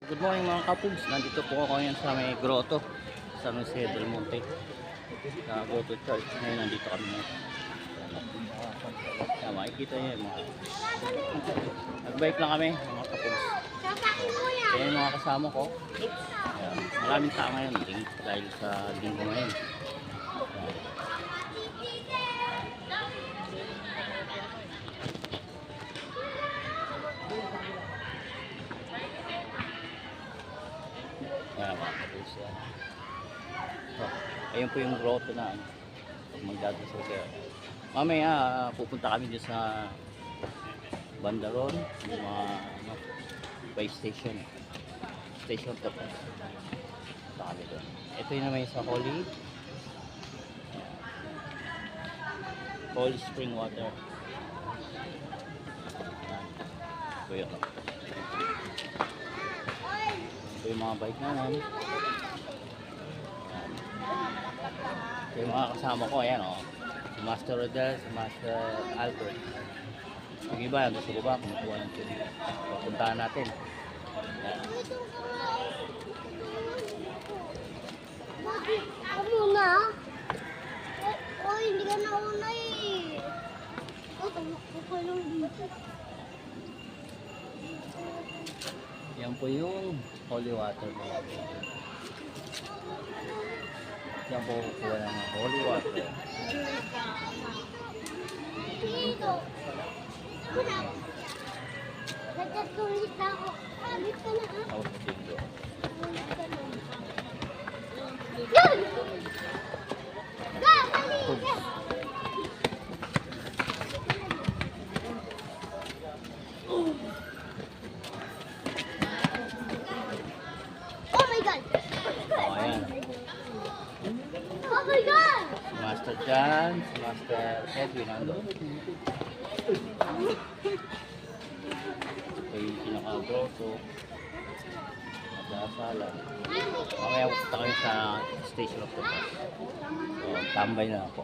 Good morning mga kapugs, nandito po ako ngayon sa may grotto San Jose del Monte sa Grotto Church. Ngayon nandito kami ngayon. Makikita nyo yung mga nagbike lang kami mga kapugs. Kaya yung mga kasama ko, maraming tao ngayon dahil sa linggo ngayon. So, ayun po yung grotto na pag magdadasal kayo. Mamaya pupunta kami dyan sa Bandaron, yung mga by station to po. Punta kami doon. Ito yung naman sa Holy Spring Water. Ito yun. Ito yung mga bike naman. Ito yung mga kasama ko, ayan o. Si Master Rodel, si Master Albert. Yung iba, gusto ko ba kumukuha ng tubig. Papuntahan natin. Ako muna. Oh, hindi ka nauna eh. Oh, tumakbo ka lang dito. Yan po yung holy water po. Yan po kukuha ng holy water. Dito. Nagtatulit na ako. Alit ka na ah. Tapos dito. Yun! Ga! Mali! Oh my God! O, ayan. Oh my God! Si Master Jan, si Master Edwin nandun. Ito yung pinaka-grotto. Nagdasalan. Mamaya pupunta kami sa Station of the Cross. So, tambay na ako.